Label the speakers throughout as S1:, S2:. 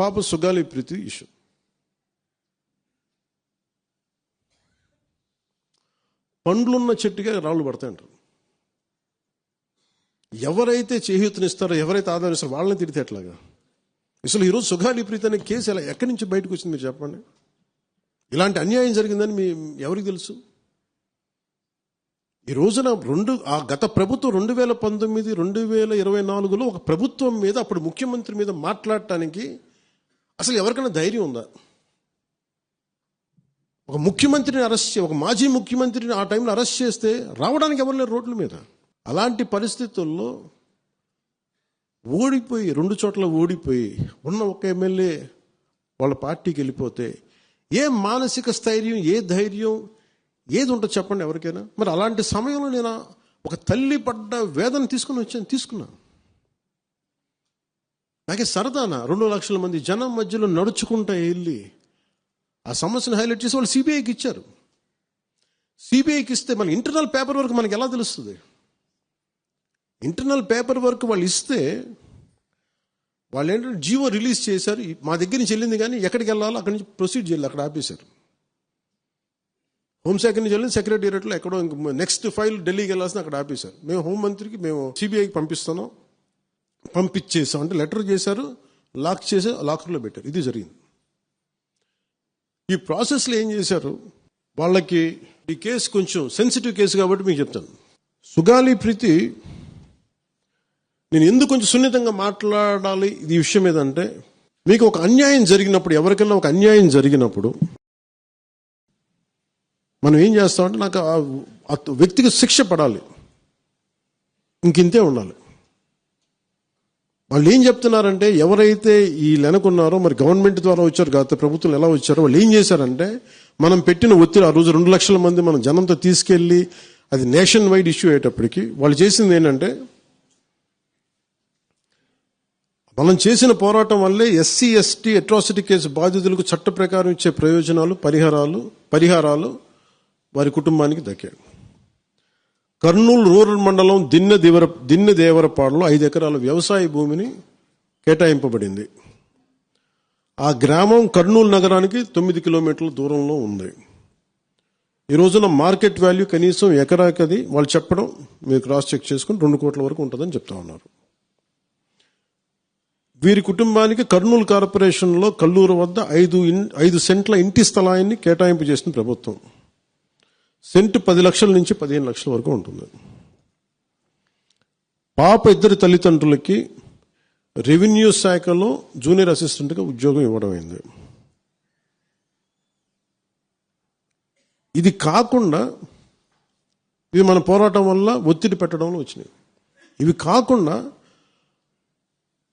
S1: పాప సుగాలి ప్రీతి ఇష్యూ. పండ్లున్న చెట్టుగా రాళ్ళు పడతాయంటారు. ఎవరైతే చేయూతనిస్తారో, ఎవరైతే ఆదరిస్తారో వాళ్ళని తిడితే ఎట్లాగా? అసలు ఈరోజు సుగాలి ప్రీతి అనే కేసు ఎలా ఎక్కడి నుంచి బయటకు వచ్చింది మీరు చెప్పండి. ఇలాంటి అన్యాయం జరిగిందని ఎవరికి తెలుసు? ఈ రోజున గత ప్రభుత్వం 2019, 2024లో ఒక ప్రభుత్వం మీద, అప్పుడు ముఖ్యమంత్రి మీద మాట్లాడటానికి అసలు ఎవరికైనా ధైర్యం ఉందా? ఒక ముఖ్యమంత్రిని ఒక మాజీ ముఖ్యమంత్రిని ఆ టైంలో అరెస్ట్ చేస్తే రావడానికి ఎవరు లేరు రోడ్ల మీద. అలాంటి పరిస్థితుల్లో ఓడిపోయి 2 చోట్ల ఓడిపోయి ఉన్న ఒక ఎమ్మెల్యే వాళ్ళ పార్టీకి వెళ్ళిపోతే ఏ మానసిక స్థైర్యం, ఏ ధైర్యం, ఏది ఉంటుంది చెప్పండి ఎవరికైనా? మరి అలాంటి సమయంలో నేను ఒక తల్లి పడ్డ వేదన తీసుకున్నా. నాకే సరదానా 2 లక్షల మంది జనం మధ్యలో నడుచుకుంటా వెళ్ళి ఆ సమస్యను హైలైట్ చేసి వాళ్ళు సిబిఐకి ఇచ్చారు. సిబిఐకి ఇస్తే మన ఇంటర్నల్ పేపర్ వర్క్ మనకి ఎలా తెలుస్తుంది? ఇంటర్నల్ పేపర్ వర్క్ వాళ్ళు ఇస్తే వాళ్ళు ఏంటంటే జీవో రిలీజ్ చేశారు. మా దగ్గర నుంచి వెళ్ళింది కానీ ఎక్కడికి వెళ్ళాలో అక్కడి నుంచి ప్రొసీడ్ చేయాలి, అక్కడ ఆపేశారు. హోంశాఖ నుంచి వెళ్ళింది సెక్రటేరియట్లో ఎక్కడో నెక్స్ట్ ఫైల్ ఢిల్లీకి వెళ్ళాల్సిన అక్కడ ఆపేశారు. మేము హోంమంత్రికి మేము సిబిఐకి పంపించేసాం అంటే లెటర్ చేశారు, లాక్ చేసి లాకర్లో పెట్టారు. ఇది జరిగింది. ఈ ప్రాసెస్లో ఏం చేశారు, వాళ్ళకి ఈ కేసు కొంచెం సెన్సిటివ్ కేసు కాబట్టి మీకు చెప్తాను. సుగాలి ప్రీతి నేను ఎందుకు కొంచెం సున్నితంగా మాట్లాడాలి ఈ విషయం ఏదంటే, మీకు ఒక అన్యాయం జరిగినప్పుడు, ఎవరికైనా ఒక అన్యాయం జరిగినప్పుడు మనం ఏం చేస్తామంటే, నాకు ఆ వ్యక్తికి శిక్ష పడాలి, ఇంకింతే ఉండాలి. వాళ్ళు ఏం చెప్తున్నారంటే, ఎవరైతే ఈ వెనకున్నారో, మరి గవర్నమెంట్ ద్వారా వచ్చారు, గత ప్రభుత్వం ఎలా వచ్చారో, వాళ్ళు ఏం చేశారంటే, మనం పెట్టిన ఒత్తిడి, ఆ రోజు 2 లక్షల మంది మనం జనంతో తీసుకెళ్ళి అది నేషన్ వైడ్ ఇష్యూ అయ్యేటప్పటికి వాళ్ళు చేసింది ఏంటంటే, మనం చేసిన పోరాటం వల్లే ఎస్సీ ఎస్టీ అట్రాసిటీ కేసు బాధితులకు చట్ట ప్రకారం ఇచ్చే ప్రయోజనాలు, పరిహారాలు వారి కుటుంబానికి దక్కాయి. కర్నూలు రూరల్ మండలం దిన్నెదేవరపాడులో 5 ఎకరాల వ్యవసాయ భూమిని కేటాయింపబడింది. ఆ గ్రామం కర్నూలు నగరానికి 9 కిలోమీటర్ల దూరంలో ఉంది. ఈ రోజున మార్కెట్ వాల్యూ కనీసం ఎకరాకది వాళ్ళు చెప్పడం, మీరు క్రాస్ చెక్ చేసుకుని 2 కోట్ల వరకు ఉంటుందని చెప్తా ఉన్నారు. వీరి కుటుంబానికి కర్నూలు కార్పొరేషన్లో కల్లూరు వద్ద 5 సెంట్ల ఇంటి స్థలాన్ని కేటాయింపు చేసిన ప్రభుత్వం. సెంటు 10 లక్షల నుంచి 15 లక్షల వరకు ఉంటుంది. పాప 2 తల్లిదండ్రులకి రెవెన్యూ శాఖలో జూనియర్ అసిస్టెంట్గా ఉద్యోగం ఇవ్వడం అయింది. ఇది కాకుండా ఇవి మన పోరాటం వల్ల ఒత్తిడి పెట్టడంలో వచ్చినాయి. ఇవి కాకుండా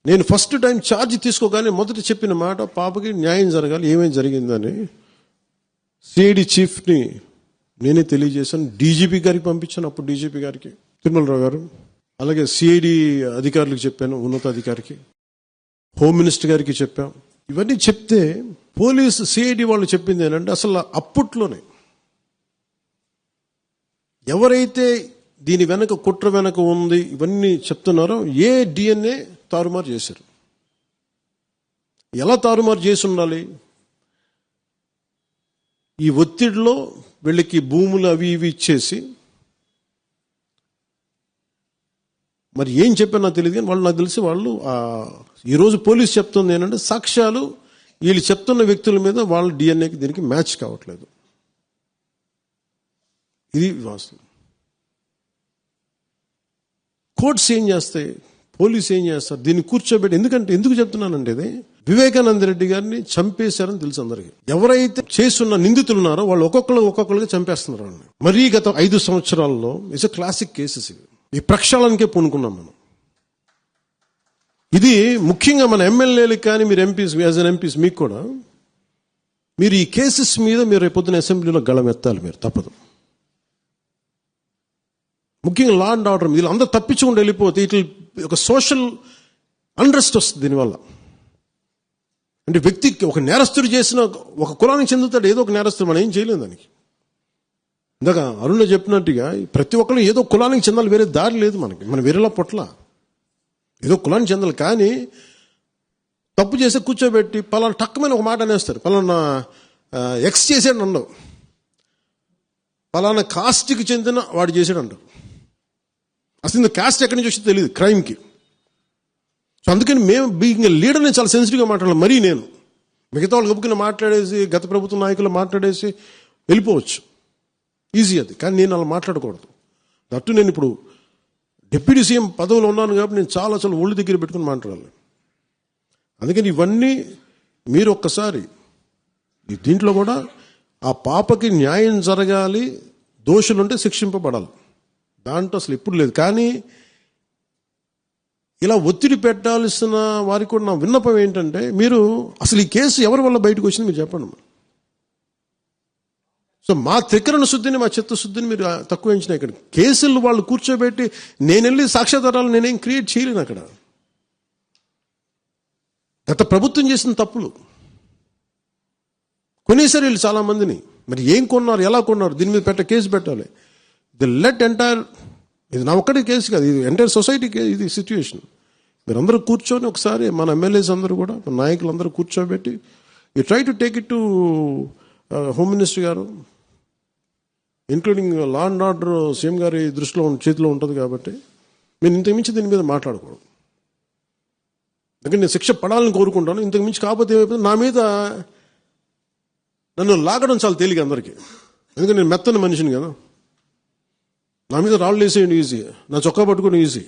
S1: నేను ఫస్ట్ టైం ఛార్జ్ తీసుకోగానే మొదట చెప్పిన మాట, పాపకి న్యాయం జరగాలి, ఏమేమి జరిగిందని సిఐడి చీఫ్ని నేనే తెలియజేశాను. డీజీపీ గారికి పంపించాను, అప్పుడు డీజీపీ గారికి తిరుమలరావు గారు, అలాగే సిఐడి అధికారులకు చెప్పాను, ఉన్నతాధికారికి, హోమ్ మినిస్టర్ గారికి చెప్పాం. ఇవన్నీ చెప్తే పోలీసు సిఐడి వాళ్ళు చెప్పింది ఏంటంటే, అసలు అప్పట్లోనే ఎవరైతే దీని వెనక కుట్ర వెనక ఉంది ఇవన్నీ చెప్తున్నారో ఏ డిఎన్ఏ తారుమారు చేశారు. ఎలా తారుమారు చేసి ఉండాలి? ఈ ఒత్తిడిలో వీళ్ళకి భూములు అవి ఇవి ఇచ్చేసి, మరి ఏం చెప్పారు నాకు తెలియదు కానీ వాళ్ళు, నాకు తెలిసి వాళ్ళు ఈరోజు పోలీసు చెప్తుంది ఏంటంటే, సాక్ష్యాలు వీళ్ళు చెప్తున్న వ్యక్తుల మీద వాళ్ళ డిఎన్ఏకి దీనికి మ్యాచ్ కావట్లేదు. ఇది వాస్తవం. కోర్ట్స్ ఏం చేస్తాయి, పోలీసు ఏం చేస్తారు, దీన్ని కూర్చోబెట్టి. ఎందుకు చెప్తున్నానంటే, ఇది వివేకానంద రెడ్డి గారిని చంపేశారని తెలుసు అందరికీ. ఎవరైతే చేస్తున్న నిందితులు ఉన్నారో వాళ్ళు ఒక్కొక్కరుగా చంపేస్తున్నారు వాళ్ళని. మరీ గత 5 సంవత్సరాల్లో ఇట్స్ ఎ క్లాసిక్ కేసెస్ ఇవి. ఈ ప్రక్షాళనకే పూనుకున్నాం మనం. ఇది ముఖ్యంగా మన ఎమ్మెల్యేలకు కానీ, మీరు ఎంపీస్, యాజ్ అన్ ఎంపీస్ మీకు కూడా, మీరు ఈ కేసెస్ మీద మీరు రేపొద్దున అసెంబ్లీలో గళం ఎత్తాలి, మీరు తప్పదు. ముఖ్యంగా లా అండ్ ఆర్డర్, వీళ్ళు అందరూ తప్పించుకుంటూ వెళ్ళిపోతే ఇట్లా ఒక సోషల్ అన్రెస్ట్ వస్తుంది దీనివల్ల. అంటే వ్యక్తికి ఒక నేరస్తుడు చేసిన, ఒక కులానికి చెందుతాడు ఏదో ఒక నేరస్తుడు, మనం ఏం చేయలేము దానికి. ఇందాక అరుణ చెప్పినట్టుగా ప్రతి ఒక్కరు ఏదో కులానికి చెందాలి, వేరే దారి లేదు మనకి. మనం వేరేలా పొట్ల ఏదో కులానికి చెందాలి. కానీ తప్పు చేస్తే కూర్చోబెట్టి పలానా టక్కమైన ఒక మాట అనేస్తారు. పలానా ఎక్స్ చేసాడు అండవు, పలానా కాస్ట్కి చెందిన వాడు చేసాడు అంటారు. అసలు కాస్ట్ ఎక్కడి నుంచి వచ్చిందో తెలియదు క్రైమ్కి. సో అందుకని మేము బీయింగ్ లీడర్ని చాలా సెన్సిటివ్గా మాట్లాడాలి. మరీ నేను మిగతా వాళ్ళు గబుక్కుని మాట్లాడేసి గత ప్రభుత్వ నాయకులు మాట్లాడేసి వెళ్ళిపోవచ్చు, ఈజీ అది. కానీ నేను అలా మాట్లాడకూడదు. దట్టు నేను ఇప్పుడు డిప్యూటీ సీఎం పదవిలో ఉన్నాను కాబట్టి నేను చాలా ఒళ్ళు దగ్గర పెట్టుకుని మాట్లాడాలి. అందుకని ఇవన్నీ మీరు ఒక్కసారి దీంట్లో కూడా ఆ పాపకి న్యాయం జరగాలి, దోషులుంటే శిక్షింపబడాలి, దాంట్లో అసలు ఎప్పుడు లేదు. కానీ ఇలా ఒత్తిడి పెట్టాల్సిన వారికి కూడా నా విన్నపం ఏంటంటే, మీరు అసలు ఈ కేసు ఎవరి వల్ల బయటకు వచ్చింది మీరు చెప్పండి. సో మా త్రికరణ శుద్ధిని, మా చిత్తశుద్ధిని మీరు తక్కువ ఎంచినా. ఇక్కడ కేసులు వాళ్ళు కూర్చోబెట్టి నేను వెళ్ళి సాక్ష్యాధారాలు నేనేం క్రియేట్ చేయలేను. అక్కడ గత ప్రభుత్వం చేసిన తప్పులు కొనేసారు వీళ్ళు చాలా మందిని. మరి ఏం కొన్నారు, ఎలా కొన్నారు, దీని మీద కేసు పెట్టాలి. ది లెట్ ఎంటైర్, ఇది నా ఒక్కటి కేసు కాదు, ఇది ఎంటైర్ సొసైటీకి ఇది సిచ్యువేషన్. మీరందరూ కూర్చొని ఒకసారి మన ఎమ్మెల్యేస్ అందరూ కూడా, మన నాయకులందరూ కూర్చోబెట్టి you try to take it to home minister గారు, including law and order CM గారి దృష్టిలో చేతిలో ఉంటుంది. కాబట్టి నేను ఇంతకు మించి దీని మీద మాట్లాడకూడదు. ఎందుకంటే నేను శిక్ష పడాలని కోరుకుంటాను. ఇంతకు మించి కాకపోతే ఏమైపోతుంది, నా మీద నన్ను లాగడం చాలా తేలిక అందరికీ. ఎందుకంటే నేను మెత్తని మనిషిని కదా, నా మీద రాళ్ళు వేసేయండి ఈజీ, నా చొక్కా పట్టుకుని ఈజీ.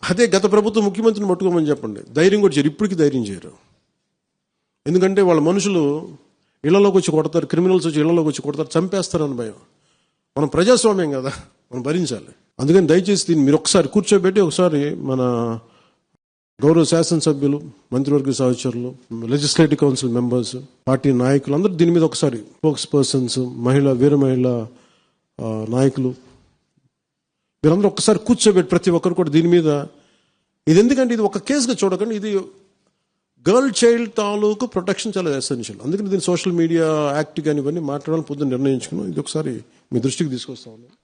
S1: అదే గత ప్రభుత్వం ముఖ్యమంత్రిని పట్టుకోమని చెప్పండి, ధైర్యం కూడా చేయరు, ఇప్పటికీ ధైర్యం చేయరు. ఎందుకంటే వాళ్ళ మనుషులు ఇళ్లలోకి వచ్చి కొడతారు, క్రిమినల్స్ వచ్చి ఇళ్లలోకి వచ్చి కొడతారు, చంపేస్తారని భయం. మనం ప్రజాస్వామ్యం కదా, మనం భరించాలి. అందుకని దయచేసి దీన్ని మీరు ఒకసారి కూర్చోబెట్టి ఒకసారి మన గౌరవ శాసనసభ్యులు, మంత్రివర్గ సహచరులు, లెజిస్లేటివ్ కౌన్సిల్ మెంబర్స్, పార్టీ నాయకులు అందరూ దీని మీద ఒకసారి, స్పోక్స్ పర్సన్స్, వీర మహిళా నాయకులు, మీరందరూ ఒక్కసారి కూర్చోబెట్టి ప్రతి ఒక్కరు కూడా దీని మీద, ఇది ఎందుకంటే ఇది ఒక కేసుగా చూడకండి, ఇది గర్ల్ చైల్డ్ తాలూకు ప్రొటెక్షన్ చాలా ఎసెన్షియల్. అందుకని దీన్ని సోషల్ మీడియా యాక్ట్ కానీ ఇవన్నీ మాట్లాడాలని పొద్దున్న నిర్ణయించుకున్నాం. ఇది ఒకసారి మీ దృష్టికి తీసుకొస్తా ఉన్నాను.